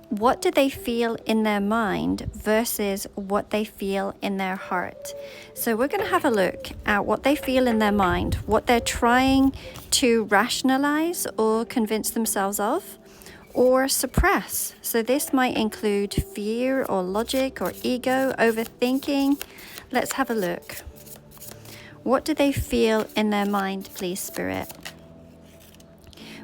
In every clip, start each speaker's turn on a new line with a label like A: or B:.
A: what do they feel in their mind versus what they feel in their heart? So we're going to have a look at what they feel in their mind, what they're trying to rationalize or convince themselves of, or suppress. So this might include fear or logic or ego, overthinking. Let's have a look. What do they feel in their mind, please, Spirit?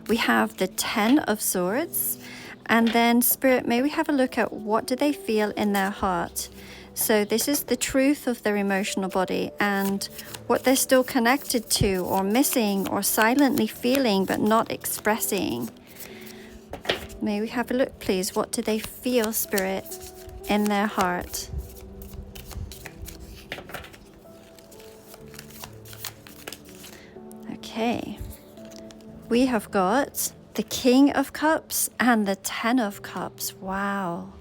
A: We have the 10 of Swords. And then, Spirit, may we have a look at what do they feel in their heart? So this is the truth of their emotional body and what they're still connected to or missing or silently feeling but not expressing. May we have a look, please? What do they feel, Spirit, in their heart? Okay. We have got the King of Cups and the 10 of Cups. Wow.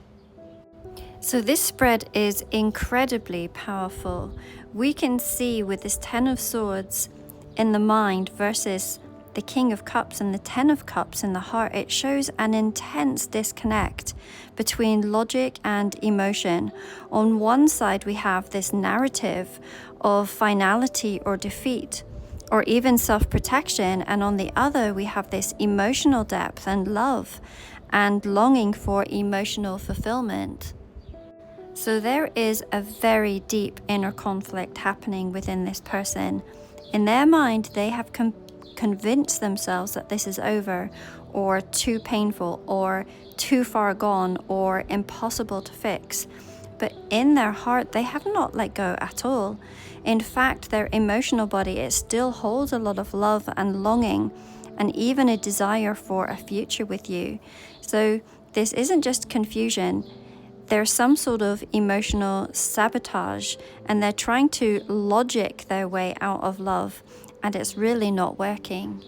A: So this spread is incredibly powerful. We can see with this 10 of Swords in the mind versus the King of Cups and the 10 of Cups in the heart, it shows an intense disconnect between logic and emotion. On one side, we have this narrative of finality or defeat, or even self-protection, and on the other we have this emotional depth and love and longing for emotional fulfillment. So there is a very deep inner conflict happening within this person. In their mind, they have convinced themselves that this is over, or too painful, or too far gone, or impossible to fix. But in their heart, they have not let go at all. In fact, their emotional body, it still holds a lot of love and longing, and even a desire for a future with you. So this isn't just confusion. There's some sort of emotional sabotage, and they're trying to logic their way out of love, and it's really not working.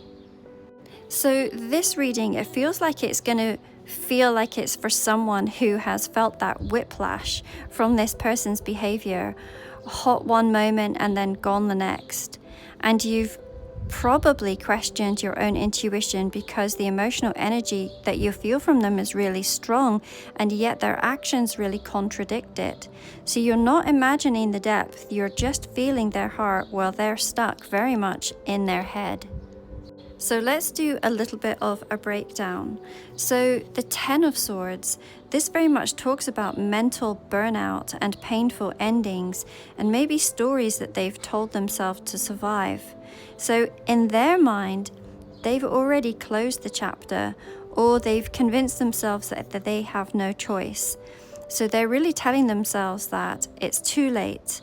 A: So this reading, it feels like it's going to feel like it's for someone who has felt that whiplash from this person's behavior, hot one moment and then gone the next. And you've probably questioned your own intuition because the emotional energy that you feel from them is really strong, and yet their actions really contradict it. So you're not imagining the depth, you're just feeling their heart while they're stuck very much in their head. So let's do a little bit of a breakdown. So the 10 of Swords, this very much talks about mental burnout and painful endings, and maybe stories that they've told themselves to survive. So in their mind, they've already closed the chapter, or they've convinced themselves that they have no choice. So they're really telling themselves that it's too late.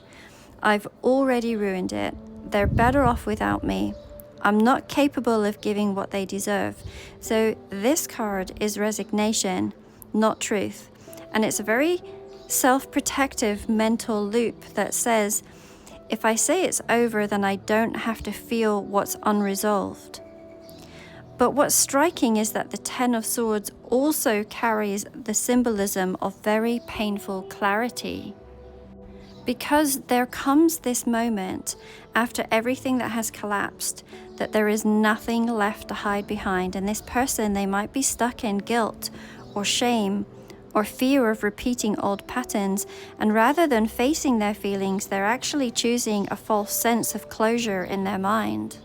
A: I've already ruined it. They're better off without me. I'm not capable of giving what they deserve. So this card is resignation, not truth. And it's a very self-protective mental loop that says, if I say it's over, then I don't have to feel what's unresolved. But what's striking is that the 10 of Swords also carries the symbolism of very painful clarity. Because there comes this moment after everything that has collapsed, that there is nothing left to hide behind, and this person, they might be stuck in guilt or shame or fear of repeating old patterns, and rather than facing their feelings, they're actually choosing a false sense of closure in their mind.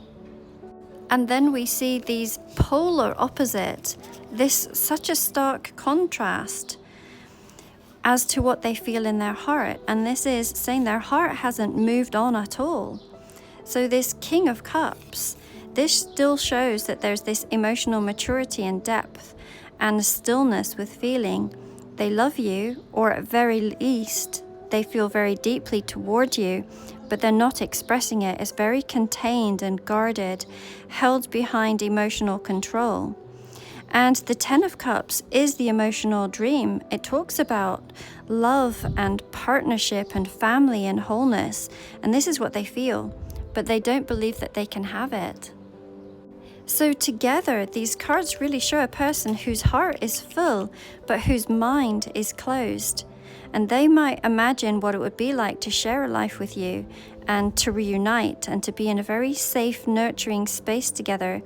A: And then we see these polar opposite, this such a stark contrast as to what they feel in their heart. And this is saying their heart hasn't moved on at all. So this King of Cups, this still shows that there's this emotional maturity and depth and stillness with feeling. They love you, or at very least, they feel very deeply toward you, but they're not expressing it. It's very contained and guarded, held behind emotional control. And the 10 of Cups is the emotional dream. It talks about love and partnership and family and wholeness. And this is what they feel, but they don't believe that they can have it. So together, these cards really show a person whose heart is full, but whose mind is closed. And they might imagine what it would be like to share a life with you and to reunite and to be in a very safe, nurturing space together.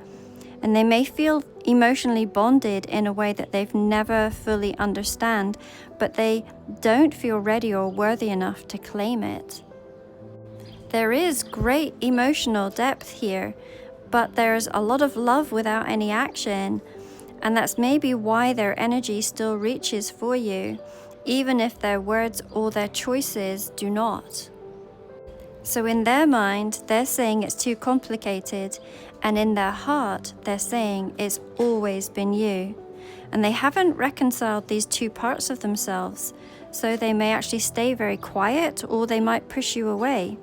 A: and they may feel emotionally bonded in a way that they've never fully understand, but they don't feel ready or worthy enough to claim it. There is great emotional depth here, but there's a lot of love without any action, and that's maybe why their energy still reaches for you, even if their words or their choices do not. So in their mind, they're saying it's too complicated, and in their heart, they're saying it's always been you. And they haven't reconciled these two parts of themselves, so they may actually stay very quiet, or they might push you away.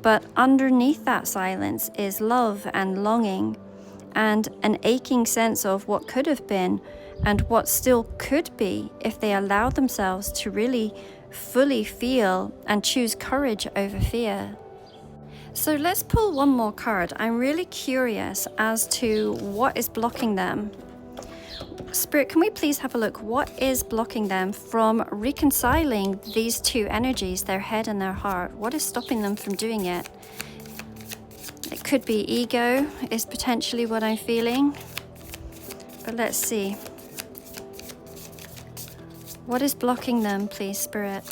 A: But underneath that silence is love and longing, and an aching sense of what could have been and what still could be if they allow themselves to really fully feel and choose courage over fear. So let's pull one more card. I'm really curious as to what is blocking them. Spirit, can we please have a look? What is blocking them from reconciling these two energies, their head and their heart? What is stopping them from doing it? It could be ego is potentially what I'm feeling. But let's see. What is blocking them, please, Spirit?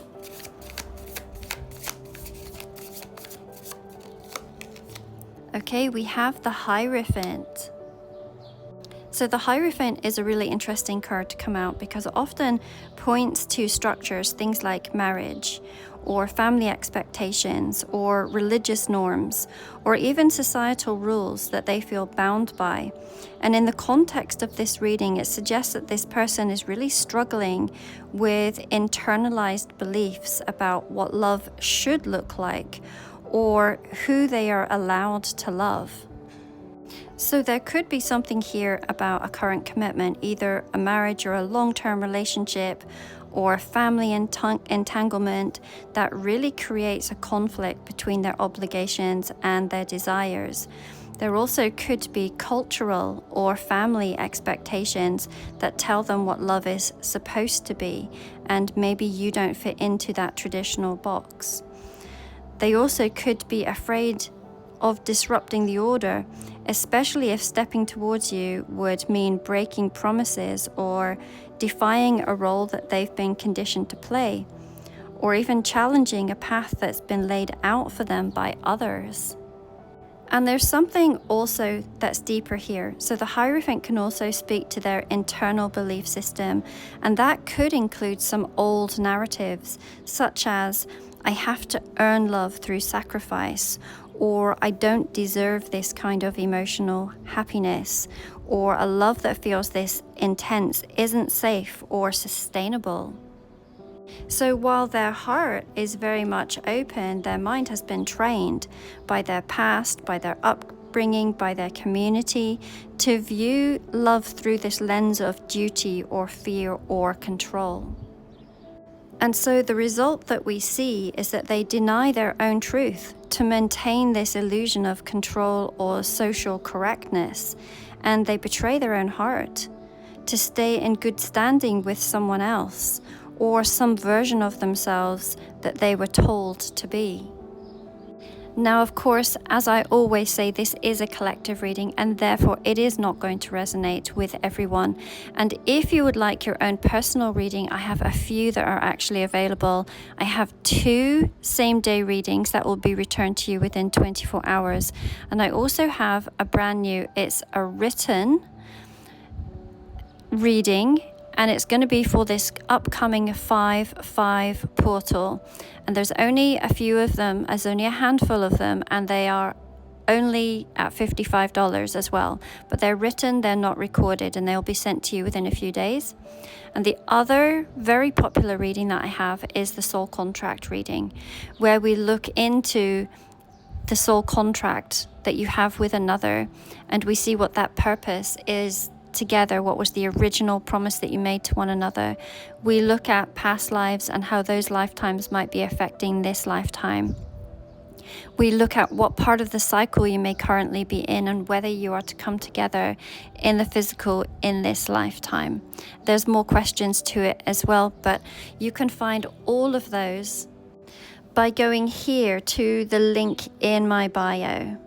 A: Okay, we have the Hierophant. So the Hierophant is a really interesting card to come out because it often points to structures, things like marriage or family expectations or religious norms or even societal rules that they feel bound by. And in the context of this reading, it suggests that this person is really struggling with internalized beliefs about what love should look like or who they are allowed to love. So there could be something here about a current commitment, either a marriage or a long-term relationship or family entanglement that really creates a conflict between their obligations and their desires. There also could be cultural or family expectations that tell them what love is supposed to be, and maybe you don't fit into that traditional box. They also could be afraid of disrupting the order, especially if stepping towards you would mean breaking promises or defying a role that they've been conditioned to play, or even challenging a path that's been laid out for them by others. And there's something also that's deeper here. So the Hierophant can also speak to their internal belief system, and that could include some old narratives, such as, I have to earn love through sacrifice, or I don't deserve this kind of emotional happiness, or a love that feels this intense isn't safe or sustainable. So while their heart is very much open, their mind has been trained by their past, by their upbringing, by their community, to view love through this lens of duty or fear or control. And so the result that we see is that they deny their own truth to maintain this illusion of control or social correctness, and they betray their own heart to stay in good standing with someone else or some version of themselves that they were told to be. Now, of course, as I always say, this is a collective reading and therefore it is not going to resonate with everyone. And if you would like your own personal reading, I have a few that are actually available. I have 2 same-day readings that will be returned to you within 24 hours. And I also have a brand new, it's a written reading, and it's going to be for this upcoming 5/5 portal. And there's only a few of them, there's only a handful of them, and they are only at $55 as well. But they're written, they're not recorded, and they'll be sent to you within a few days. And the other very popular reading that I have is the soul contract reading, where we look into the soul contract that you have with another, and we see what that purpose is together. What was the original promise that you made to one another? We look at past lives and how those lifetimes might be affecting this lifetime. We look at what part of the cycle you may currently be in and whether you are to come together in the physical in this lifetime. There's more questions to it as well, but you can find all of those by going here to the link in my bio.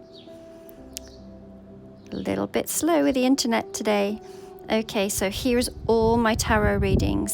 A: A little bit slow with the internet today. Okay, so here's all my tarot readings.